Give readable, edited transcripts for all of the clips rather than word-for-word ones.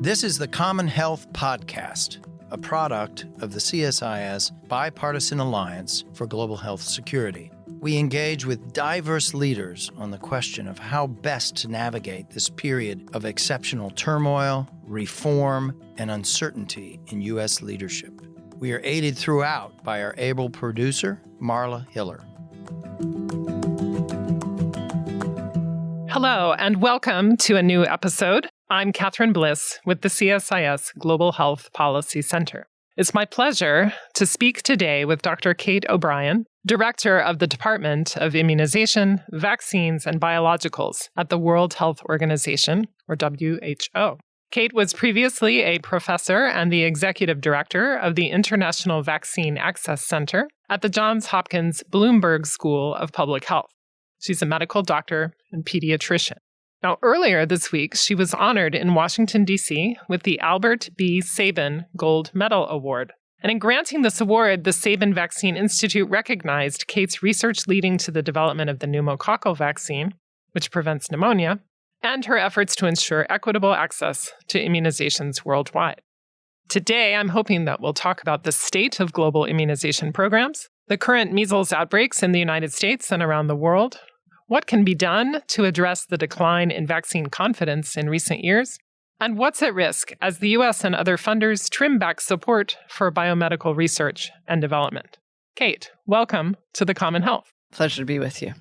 This is the Common Health Podcast, a product of the CSIS Bipartisan Alliance for Global Health Security. We engage with diverse leaders on the question of how best to navigate this period of exceptional turmoil, reform, and uncertainty in U.S. leadership. We are aided throughout by our able producer, Marla Hiller. Hello, and welcome to a new episode. I'm Catherine Bliss with the CSIS Global Health Policy Center. It's my pleasure to speak today with Dr. Kate O'Brien, Director of the Department of Immunization, Vaccines, and Biologicals at the World Health Organization, or WHO. Kate was previously a professor and the Executive Director of the International Vaccine Access Center at the Johns Hopkins Bloomberg School of Public Health. She's a medical doctor and pediatrician. Now, earlier this week, she was honored in Washington, D.C. with the Albert B. Sabin Gold Medal Award. And in granting this award, the Sabin Vaccine Institute recognized Kate's research leading to the development of the pneumococcal vaccine, which prevents pneumonia, and her efforts to ensure equitable access to immunizations worldwide. Today, I'm hoping that we'll talk about the state of global immunization programs, the current measles outbreaks in the United States and around the world, what can be done to address the decline in vaccine confidence in recent years, and what's at risk as the U.S. and other funders trim back support for biomedical research and development. Kate, welcome to the Common Health. Pleasure to be with you.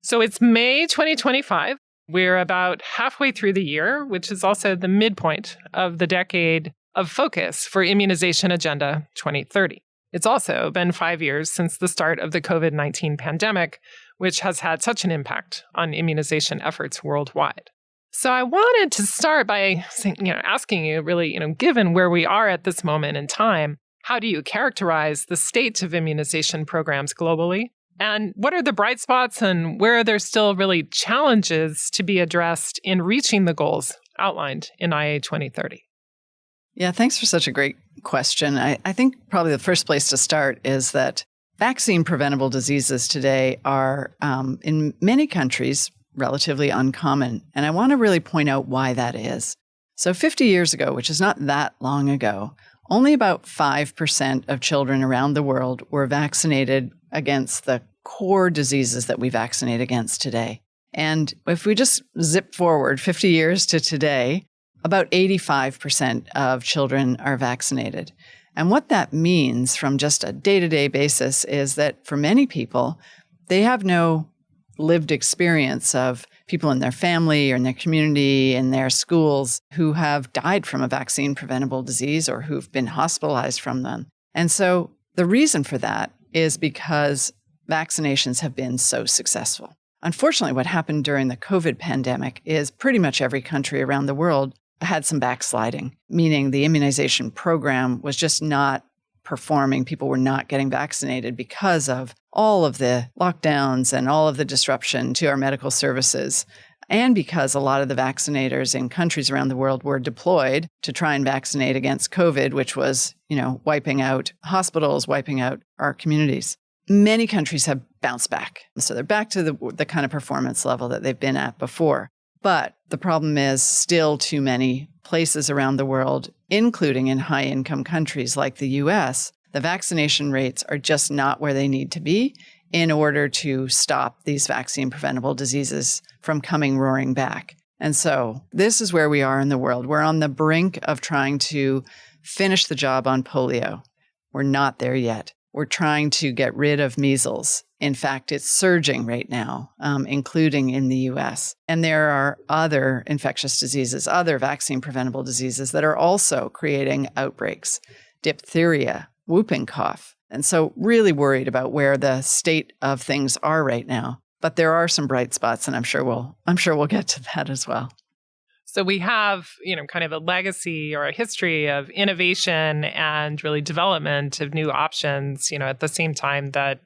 So it's May 2025. We're about halfway through the year, which is also the midpoint of the decade of focus for Immunization Agenda 2030. It's also been 5 years since the start of the COVID-19 pandemic, which has had such an impact on immunization efforts worldwide. So I wanted to start by asking you, really, given where we are at this moment in time, how do you characterize the state of immunization programs globally? And what are the bright spots and where are there still really challenges to be addressed in reaching the goals outlined in IA 2030? Yeah, thanks for such a great question. I think probably the first place to start is that vaccine preventable diseases today are, in many countries, relatively uncommon. And I want to really point out why that is. So 50 years ago, which is not that long ago, only about 5% of children around the world were vaccinated against the core diseases that we vaccinate against today. And if we just zip forward 50 years to today, about 85% of children are vaccinated. And what that means from just a day-to-day basis is that for many people, they have no lived experience of people in their family or in their community, in their schools, who have died from a vaccine-preventable disease or who've been hospitalized from them. And so the reason for that is because vaccinations have been so successful. Unfortunately, what happened during the COVID pandemic is pretty much every country around the world had some backsliding, meaning the immunization program was just not performing. People were not getting vaccinated because of all of the lockdowns and all of the disruption to our medical services, and because a lot of the vaccinators in countries around the world were deployed to try and vaccinate against COVID, which was, wiping out hospitals, wiping out our communities. Many countries have bounced back. So they're back to the kind of performance level that they've been at before. But the problem is still too many places around the world, including in high-income countries like the U.S., the vaccination rates are just not where they need to be in order to stop these vaccine-preventable diseases from coming roaring back. And so this is where we are in the world. We're on the brink of trying to finish the job on polio. We're not there yet. We're trying to get rid of measles. In fact, it's surging right now, including in the U.S. And there are other infectious diseases, other vaccine-preventable diseases that are also creating outbreaks. Diphtheria, whooping cough. And so really worried about where the state of things are right now. But there are some bright spots, and I'm sure we'll get to that as well. So we have, kind of a legacy or a history of innovation and really development of new options, at the same time that,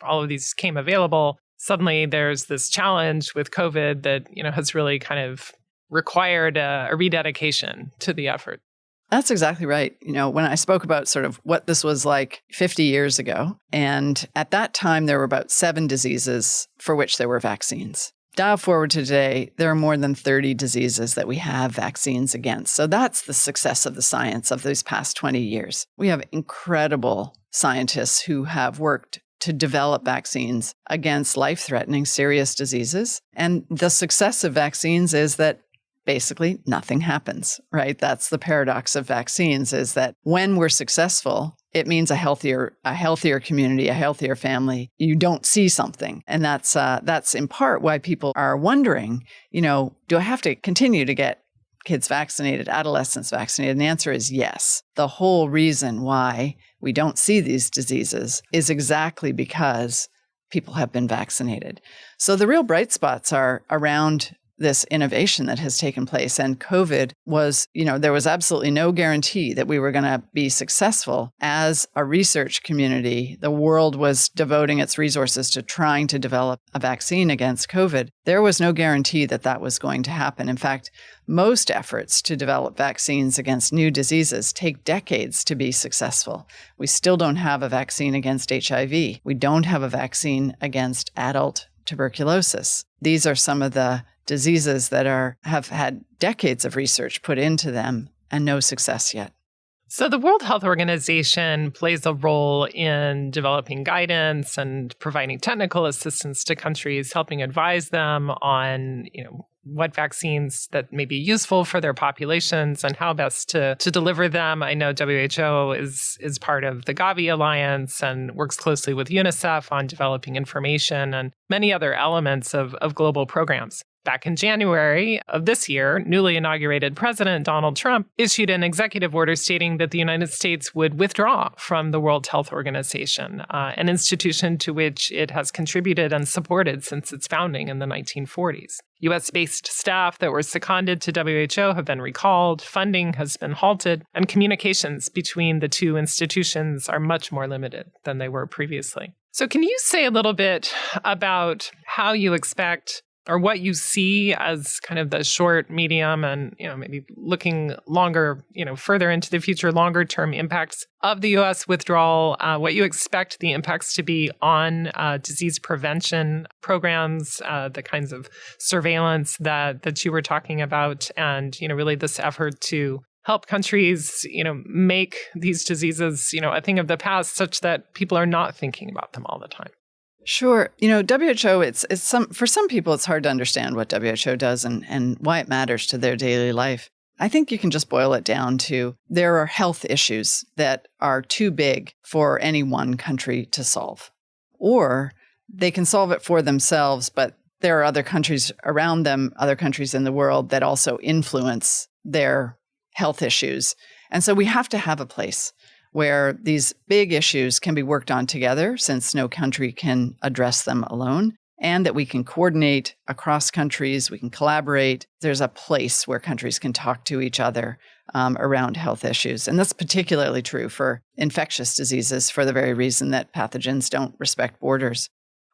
all of these came available. Suddenly there's this challenge with COVID that, has really kind of required a rededication to the effort. That's exactly right. When I spoke about sort of what this was like 50 years ago, and at that time there were about 7 diseases for which there were vaccines. Dial forward to today, there are more than 30 diseases that we have vaccines against. So that's the success of the science of these past 20 years. We have incredible scientists who have worked to develop vaccines against life-threatening serious diseases. And the success of vaccines is that basically nothing happens, right? That's the paradox of vaccines, is that when we're successful, it means a healthier community, a healthier family. You don't see something. And that's in part why people are wondering, do I have to continue to get kids vaccinated, adolescents vaccinated? And the answer is yes. The whole reason why we don't see these diseases is exactly because people have been vaccinated. So the real bright spots are around this innovation that has taken place. And COVID was, there was absolutely no guarantee that we were going to be successful as a research community. The world was devoting its resources to trying to develop a vaccine against COVID. There was no guarantee that that was going to happen. In fact, most efforts to develop vaccines against new diseases take decades to be successful. We still don't have a vaccine against HIV. We don't have a vaccine against adult tuberculosis. These are some of the diseases that have had decades of research put into them and no success yet. So the World Health Organization plays a role in developing guidance and providing technical assistance to countries, helping advise them on, what vaccines that may be useful for their populations and how best to deliver them. I know WHO is part of the Gavi Alliance and works closely with UNICEF on developing information and many other elements of global programs. Back in January of this year, newly inaugurated President Donald Trump issued an executive order stating that the United States would withdraw from the World Health Organization, an institution to which it has contributed and supported since its founding in the 1940s. U.S.-based staff that were seconded to WHO have been recalled, funding has been halted, and communications between the two institutions are much more limited than they were previously. So can you say a little bit about how you expect or what you see as kind of the short, medium, and maybe looking longer, further into the future, longer term impacts of the U.S. withdrawal, what you expect the impacts to be on disease prevention programs, the kinds of surveillance that you were talking about, and really this effort to help countries, make these diseases, a thing of the past, such that people are not thinking about them all the time. Sure. WHO, for some people, it's hard to understand what WHO does and why it matters to their daily life. I think you can just boil it down to there are health issues that are too big for any one country to solve. Or they can solve it for themselves, but there are other countries around them, other countries in the world that also influence their health issues. And so we have to have a place where these big issues can be worked on together, since no country can address them alone, and that we can coordinate across countries, we can collaborate. There's a place where countries can talk to each other around health issues. And that's particularly true for infectious diseases for the very reason that pathogens don't respect borders.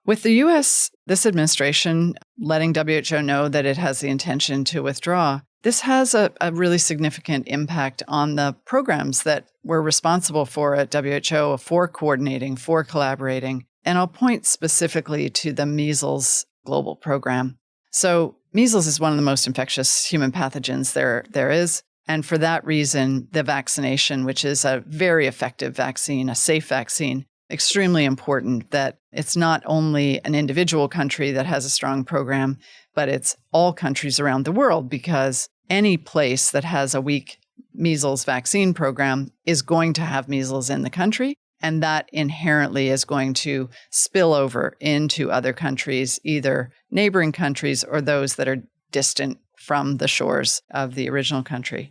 With the U.S., this administration letting WHO know that it has the intention to withdraw, this has a really significant impact on the programs that we're responsible for at WHO, for coordinating, for collaborating. And I'll point specifically to the measles global program. So measles is one of the most infectious human pathogens there is. And for that reason, the vaccination, which is a very effective vaccine, a safe vaccine, extremely important that it's not only an individual country that has a strong program, but it's all countries around the world, because any place that has a weak measles vaccine program is going to have measles in the country. And that inherently is going to spill over into other countries, either neighboring countries or those that are distant from the shores of the original country.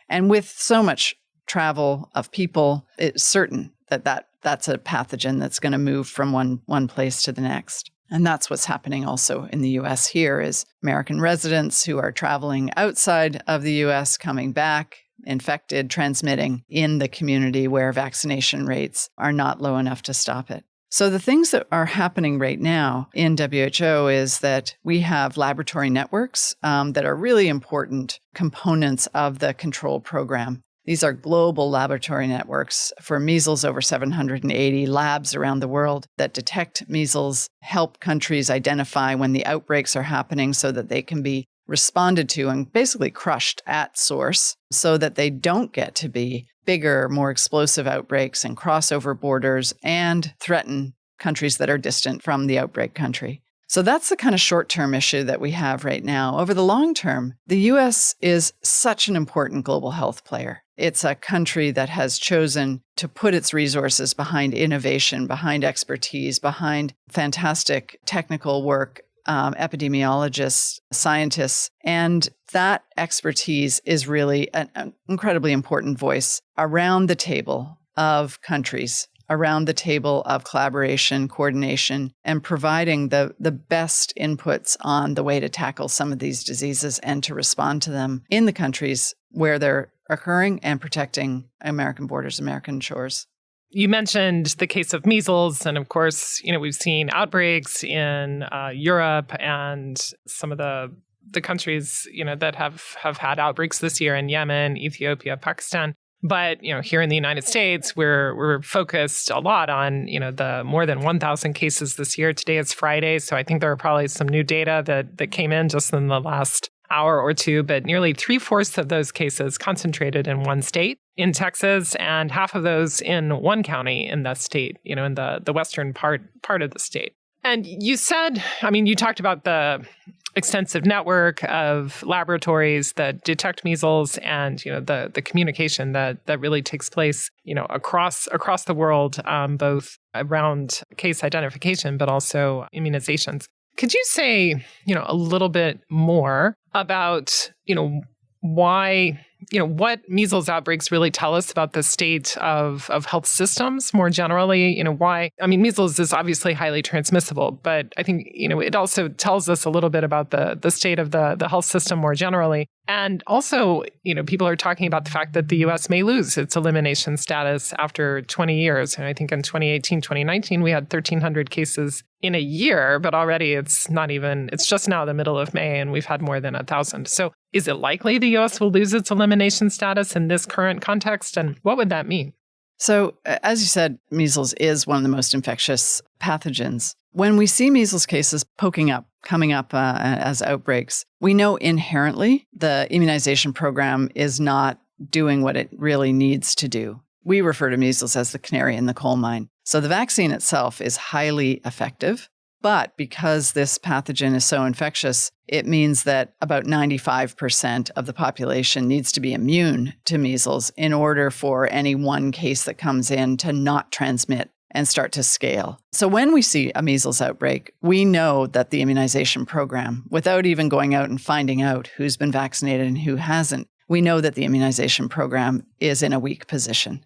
And with so much travel of people, it's certain that that's a pathogen that's going to move from one place to the next. And that's what's happening also in the U.S. here, is American residents who are traveling outside of the U.S. coming back, infected, transmitting in the community where vaccination rates are not low enough to stop it. So the things that are happening right now in WHO is that we have laboratory networks that are really important components of the control program. These are global laboratory networks. For measles, over 780 labs around the world that detect measles, help countries identify when the outbreaks are happening so that they can be responded to and basically crushed at source so that they don't get to be bigger, more explosive outbreaks and cross over borders and threaten countries that are distant from the outbreak country. So that's the kind of short-term issue that we have right now. Over the long term, the U.S. is such an important global health player. It's a country that has chosen to put its resources behind innovation, behind expertise, behind fantastic technical work, epidemiologists, scientists, and that expertise is really an incredibly important voice around the table of countries, around the table of collaboration, coordination, and providing the best inputs on the way to tackle some of these diseases and to respond to them in the countries where they're occurring and protecting American borders, American shores. You mentioned the case of measles, and of course, we've seen outbreaks in Europe and some of the countries, that have had outbreaks this year in Yemen, Ethiopia, Pakistan. But, here in the United States, we're focused a lot on, the more than 1,000 cases this year. Today is Friday, so I think there are probably some new data that came in just in the last hour or two, but nearly 3/4 of those cases concentrated in one state, in Texas, and half of those in one county in the state, in the western part of the state. And you said, you talked about the extensive network of laboratories that detect measles and, the communication that really takes place, across the world, both around case identification, but also immunizations. Could you say, a little bit more about, why, what measles outbreaks really tell us about the state of health systems more generally? Why? Measles is obviously highly transmissible, but I think, it also tells us a little bit about the state of the health system more generally. And also, people are talking about the fact that the U.S. may lose its elimination status after 20 years. And I think in 2018, 2019, we had 1,300 cases in a year, but already it's just now the middle of May and we've had more than 1,000. So is it likely the U.S. will lose its elimination status in this current context? And what would that mean? So, as you said, measles is one of the most infectious pathogens. When we see measles cases coming up as outbreaks, we know inherently the immunization program is not doing what it really needs to do. We refer to measles as the canary in the coal mine. So the vaccine itself is highly effective, but because this pathogen is so infectious, it means that about 95% of the population needs to be immune to measles in order for any one case that comes in to not transmit and start to scale. So when we see a measles outbreak, we know that the immunization program, without even going out and finding out who's been vaccinated and who hasn't, we know that the immunization program is in a weak position.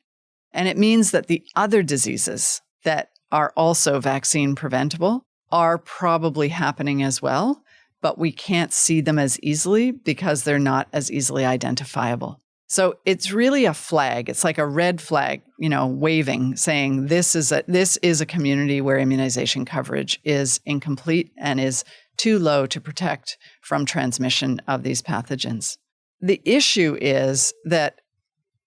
And it means that the other diseases that are also vaccine preventable are probably happening as well, but we can't see them as easily because they're not as easily identifiable. So it's really a flag. It's like a red flag, waving, saying this is a community where immunization coverage is incomplete and is too low to protect from transmission of these pathogens. The issue is that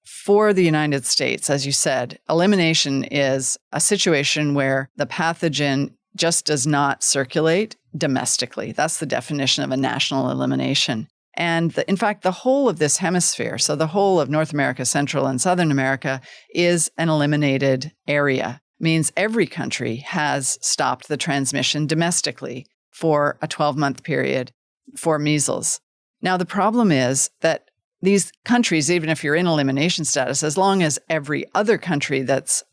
for the United States, as you said, elimination is a situation where the pathogen just does not circulate domestically. That's the definition of a national elimination. And in fact, the whole of this hemisphere, so the whole of North America, Central and Southern America, is an eliminated area. Means every country has stopped the transmission domestically for a 12-month period for measles. Now, the problem is that these countries, even if you're in elimination status, as long as every other country that's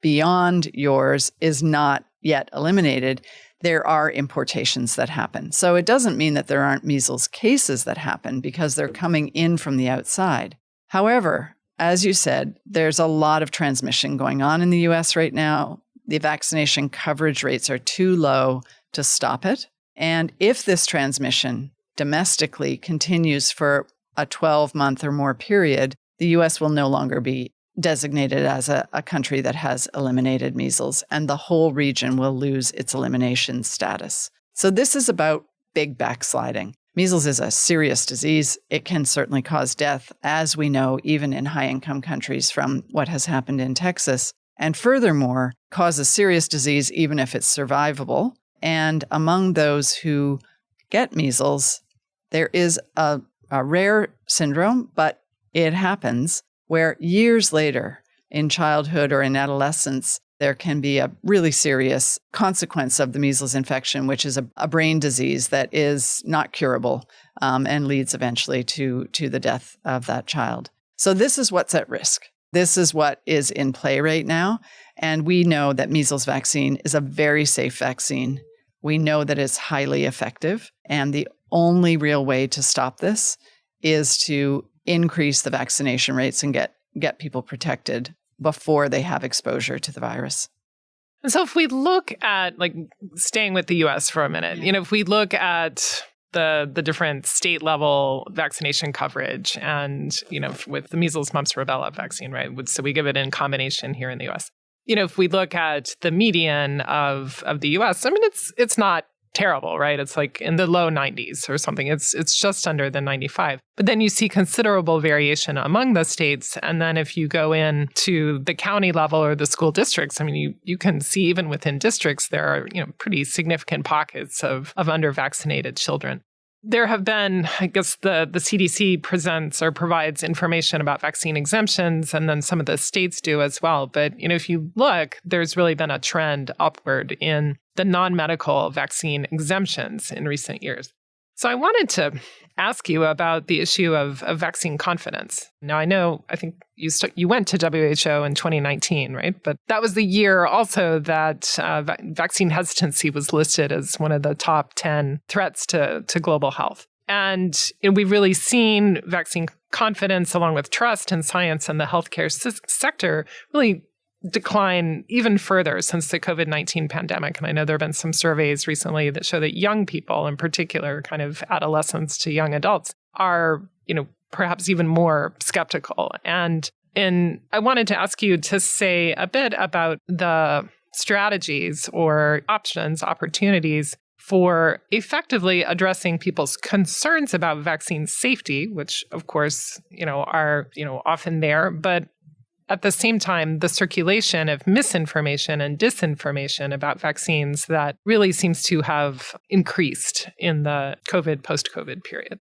beyond yours is not yet eliminated, there are importations that happen. So it doesn't mean that there aren't measles cases that happen because they're coming in from the outside. However, as you said, there's a lot of transmission going on in the US right now. The vaccination coverage rates are too low to stop it. And if this transmission domestically continues for a 12-month or more period, the US will no longer be designated as a country that has eliminated measles, and the whole region will lose its elimination status. So this is about big backsliding. Measles is a serious disease. It can certainly cause death, as we know, even in high-income countries from what has happened in Texas. And furthermore, causes serious disease even if it's survivable. And among those who get measles, there is a rare syndrome, but it happens where years later in childhood or in adolescence, there can be a really serious consequence of the measles infection, which is a brain disease that is not curable and leads eventually to the death of that child. So this is what's at risk. This is what is in play right now. And we know that measles vaccine is a very safe vaccine. We know that it's highly effective. And the only real way to stop this is to increase the vaccination rates and get people protected before they have exposure to the virus. And so if we look at, staying with the U.S. for a minute, if we look at the different state level vaccination coverage and, with the measles, mumps, rubella vaccine, right? So we give it in combination here in the U.S. If we look at the median of the U.S., it's not terrible, right? It's like in the low 90s or something. It's just under the 95. But then you see considerable variation among the states. And then if you go in to the county level or the school districts, you can see even within districts, there are, pretty significant pockets of under-vaccinated children. There have been, I guess the CDC presents or provides information about vaccine exemptions, and then some of the states do as well. But, if you look, there's really been a trend upward in the non-medical vaccine exemptions in recent years. So I wanted to ask you about the issue of vaccine confidence. Now, I think you went to WHO in 2019, right? But that was the year also that vaccine hesitancy was listed as one of the top 10 threats to global health. And we've really seen vaccine confidence along with trust in science and the healthcare sector really decline even further since the COVID-19 pandemic. And I know there have been some surveys recently that show that young people in particular, kind of adolescents to young adults, are, perhaps even more skeptical. And I wanted to ask you to say a bit about the strategies or opportunities for effectively addressing people's concerns about vaccine safety, which of course, are, often there, but at the same time, the circulation of misinformation and disinformation about vaccines that really seems to have increased in the post-COVID period.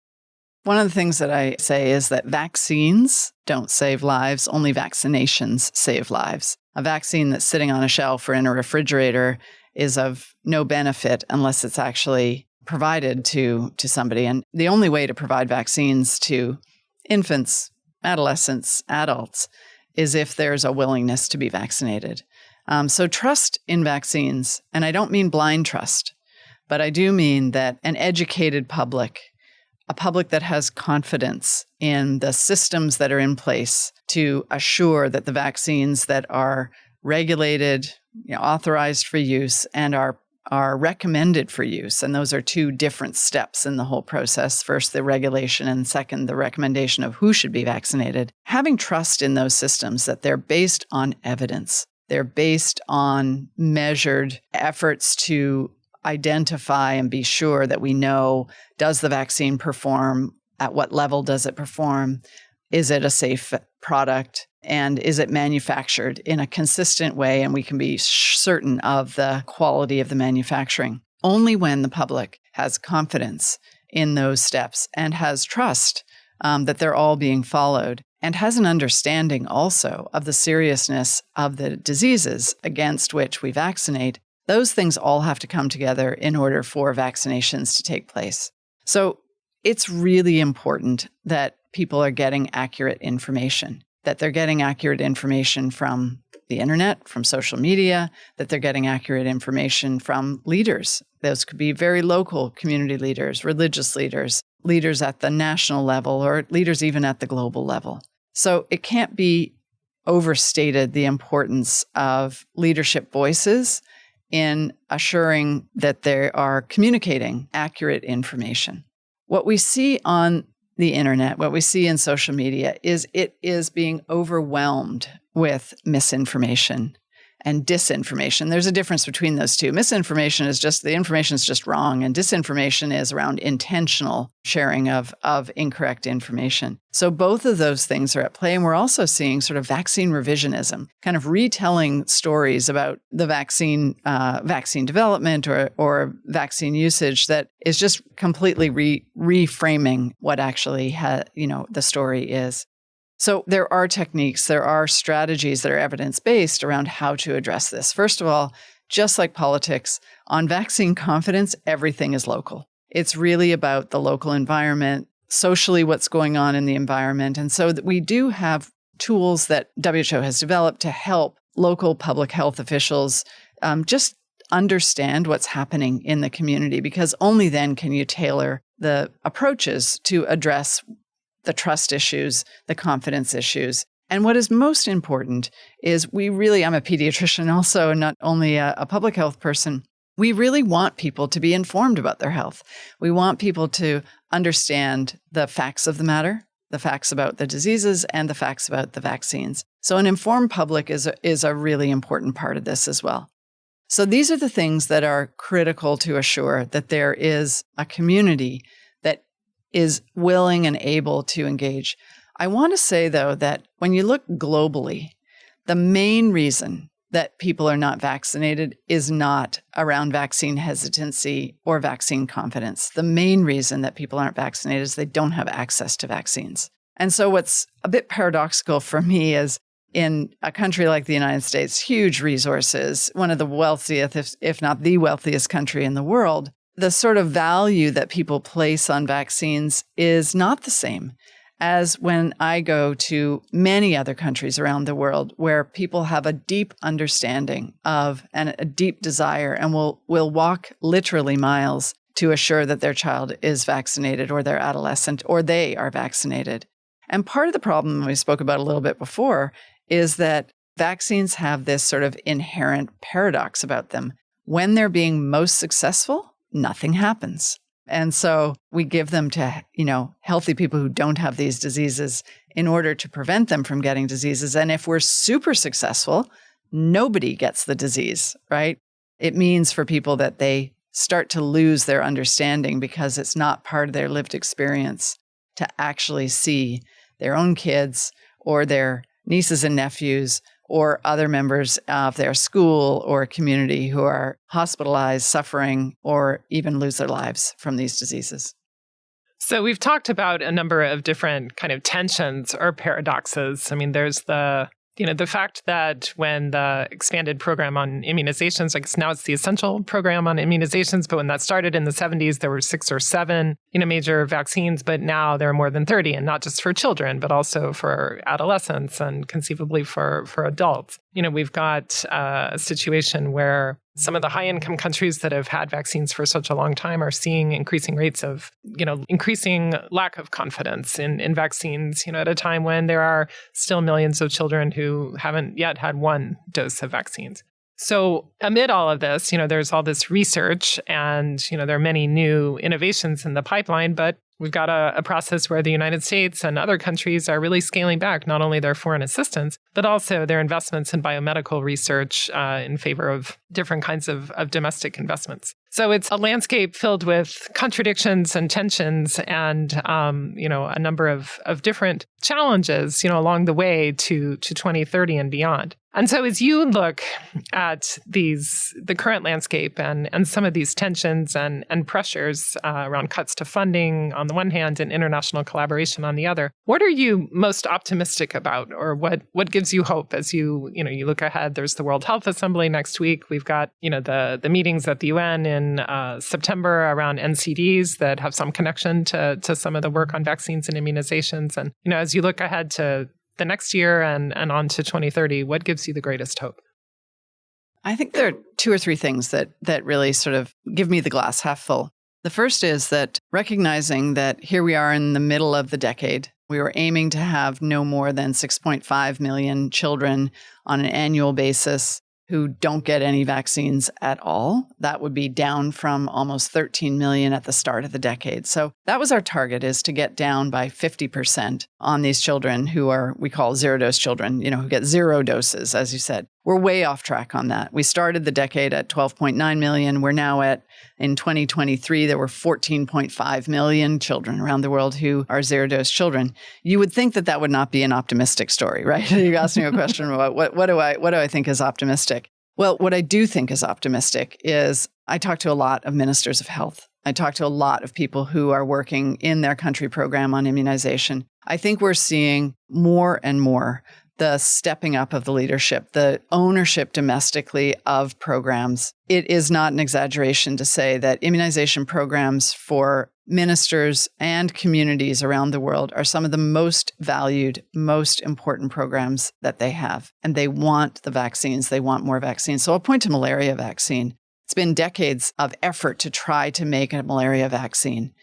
One of the things that I say is that vaccines don't save lives, only vaccinations save lives. A vaccine that's sitting on a shelf or in a refrigerator is of no benefit unless it's actually provided to somebody. And the only way to provide vaccines to infants, adolescents, adults is if there's a willingness to be vaccinated. So trust in vaccines, and I don't mean blind trust, but I do mean that an educated public, a public that has confidence in the systems that are in place to assure that the vaccines that are regulated, authorized for use, and are recommended for use. And those are two different steps in the whole process. First, the regulation, and second, the recommendation of who should be vaccinated. Having trust in those systems, that they're based on evidence. They're based on measured efforts to identify and be sure that we know, does the vaccine perform? At what level does it perform? Is it a safe product? And is it manufactured in a consistent way? And we can be certain of the quality of the manufacturing. Only when the public has confidence in those steps and has trust that they're all being followed, and has an understanding also of the seriousness of the diseases against which we vaccinate, those things all have to come together in order for vaccinations to take place. So it's really important that people are getting accurate information, that they're getting accurate information from the internet, from social media, that they're getting accurate information from leaders. Those could be very local community leaders, religious leaders, leaders at the national level, or leaders even at the global level. So it can't be overstated the importance of leadership voices in assuring that they are communicating accurate information. What we see on the internet, what we see in social media, is it is being overwhelmed with misinformation. and disinformation. There's a difference between those two. Misinformation is just, the information is just wrong, and disinformation is around intentional sharing of incorrect information. So both of those things are at play, and we're also seeing sort of vaccine revisionism, kind of retelling stories about the vaccine development or vaccine usage that is just completely reframing what actually the story is. So there are techniques, there are strategies that are evidence-based around how to address this. First of all, just like politics, on vaccine confidence, everything is local. It's really about the local environment, socially what's going on in the environment. And so that we do have tools that WHO has developed to help local public health officials just understand what's happening in the community, because only then can you tailor the approaches to address the trust issues, the confidence issues. And what is most important is I'm a pediatrician also, not only a public health person. We really want people to be informed about their health. We want people to understand the facts of the matter, the facts about the diseases and the facts about the vaccines. So an informed public is a really important part of this as well. So these are the things that are critical to assure that there is a community that is willing and able to engage. I want to say, though, that when you look globally, the main reason that people are not vaccinated is not around vaccine hesitancy or vaccine confidence. The main reason that people aren't vaccinated is they don't have access to vaccines. And so what's a bit paradoxical for me is in a country like the United States, huge resources, one of the wealthiest, if not the wealthiest country in the world, the sort of value that people place on vaccines is not the same as when I go to many other countries around the world where people have a deep understanding of and a deep desire and will walk literally miles to assure that their child is vaccinated or their adolescent or they are vaccinated. And part of the problem we spoke about a little bit before is that vaccines have this sort of inherent paradox about them. When they're being most successful, nothing happens. And so we give them to, healthy people who don't have these diseases in order to prevent them from getting diseases. And if we're super successful, nobody gets the disease, right? It means for people that they start to lose their understanding because it's not part of their lived experience to actually see their own kids or their nieces and nephews or other members of their school or community who are hospitalized, suffering, or even lose their lives from these diseases. So we've talked about a number of different kind of tensions or paradoxes. I mean, there's the fact that when the expanded program on immunizations, now it's the essential program on immunizations, but when that started in the 70s, there were 6 or 7, major vaccines, but now there are more than 30, and not just for children, but also for adolescents and conceivably for adults. We've got a situation where some of the high-income countries that have had vaccines for such a long time are seeing increasing rates of, increasing lack of confidence in vaccines, at a time when there are still millions of children who haven't yet had one dose of vaccines. So amid all of this, there's all this research and, there are many new innovations in the pipeline, but we've got a process where the United States and other countries are really scaling back not only their foreign assistance, but also their investments in biomedical research in favor of different kinds of domestic investments. So it's a landscape filled with contradictions and tensions and, a number of different challenges, along the way to 2030 and beyond. And so as you look at the current landscape and some of these tensions and pressures around cuts to funding on the one hand and international collaboration on the other, what are you most optimistic about, or what gives you hope as you look ahead? There's the World Health Assembly next week. We've got, the meetings at the UN in September around NCDs that have some connection to some of the work on vaccines and immunizations. And, as you look ahead to the next year and on to 2030, what gives you the greatest hope? I think there are 2 or 3 things that really sort of give me the glass half full. The first is that recognizing that here we are in the middle of the decade. We were aiming to have no more than 6.5 million children on an annual basis who don't get any vaccines at all. That would be down from almost 13 million at the start of the decade. So that was our target, is to get down by 50% on these children who we call zero-dose children, who get 0 doses, as you said. we're way off track on that. We started the decade at 12.9 million. We're now in 2023, there were 14.5 million children around the world who are zero-dose children. You would think that that would not be an optimistic story, right? You asked me a question about what do I think is optimistic? Well, what I do think is optimistic is I talk to a lot of ministers of health. I talk to a lot of people who are working in their country program on immunization. I think we're seeing more and more the stepping up of the leadership, the ownership domestically of programs. It is not an exaggeration to say that immunization programs for ministers and communities around the world are some of the most valued, most important programs that they have. And they want the vaccines. They want more vaccines. So I'll point to malaria vaccine. It's been decades of effort to try to make a malaria vaccine.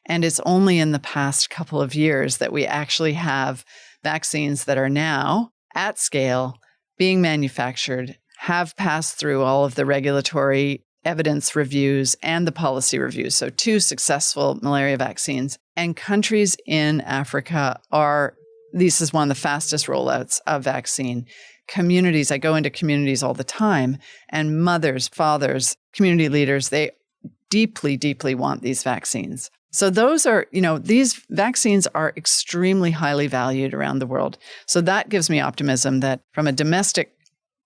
And it's only in the past couple of years that we actually have vaccines that are now at scale being manufactured, have passed through all of the regulatory evidence reviews and the policy reviews. So 2 successful malaria vaccines. And countries in Africa this is one of the fastest rollouts of vaccine. Communities, I go into communities all the time, and mothers, fathers, community leaders, they deeply, deeply want these vaccines. So those are, these vaccines are extremely highly valued around the world. So that gives me optimism that from a domestic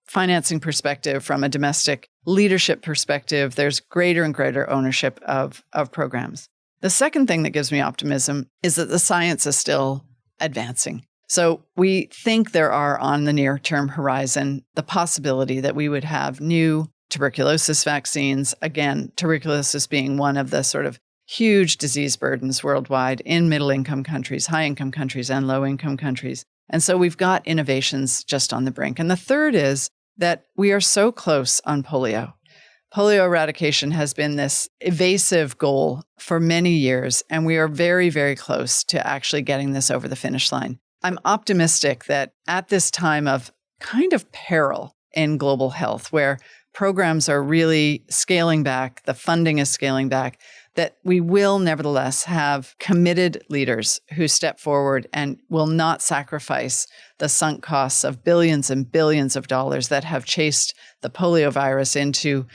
financing perspective, from a domestic leadership perspective, there's greater and greater ownership of programs. The second thing that gives me optimism is that the science is still advancing. So we think there are on the near-term horizon the possibility that we would have new tuberculosis vaccines. Again, tuberculosis being one of the sort of huge disease burdens worldwide in middle-income countries, high-income countries, and low-income countries. And so we've got innovations just on the brink. And the third is that we are so close on polio. Polio eradication has been this evasive goal for many years, and we are very, very close to actually getting this over the finish line. I'm optimistic that at this time of kind of peril in global health, where programs are really scaling back, the funding is scaling back, that we will nevertheless have committed leaders who step forward and will not sacrifice the sunk costs of billions and billions of dollars that have chased the polio virus into,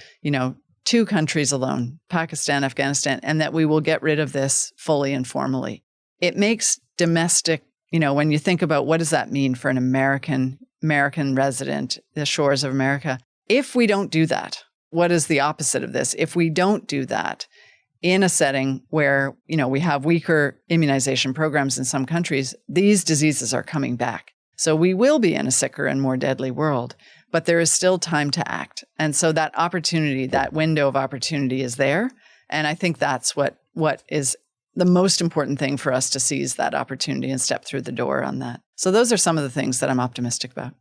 2 countries alone, Pakistan, Afghanistan, and that we will get rid of this fully and formally. It makes domestic, when you think about what does that mean for an American resident, the shores of America, if we don't do that, what is the opposite of this? If we don't do that, in a setting where, we have weaker immunization programs in some countries, these diseases are coming back. So we will be in a sicker and more deadly world, but there is still time to act. And so that opportunity, that window of opportunity is there. And I think that's what is the most important thing for us to seize that opportunity and step through the door on that. So those are some of the things that I'm optimistic about.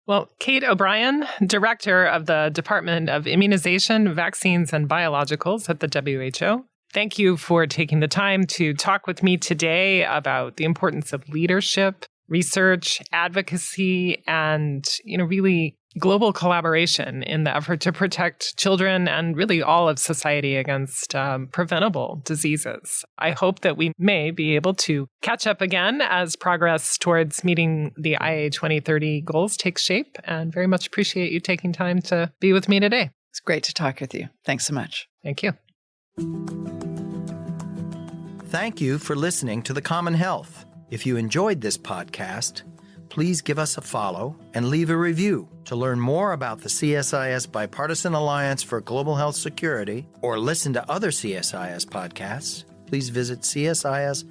Well, Kate O'Brien, Director of the Department of Immunization, Vaccines, and Biologicals at the WHO. Thank you for taking the time to talk with me today about the importance of leadership, research, advocacy, and, really global collaboration in the effort to protect children and really all of society against preventable diseases. I hope that we may be able to catch up again as progress towards meeting the IA 2030 goals takes shape, and very much appreciate you taking time to be with me today. It's great to talk with you. Thanks so much. Thank you. Thank you for listening to The Common Health. If you enjoyed this podcast, please give us a follow and leave a review. To learn more about the CSIS Bipartisan Alliance for Global Health Security or listen to other CSIS podcasts, please visit csis.org.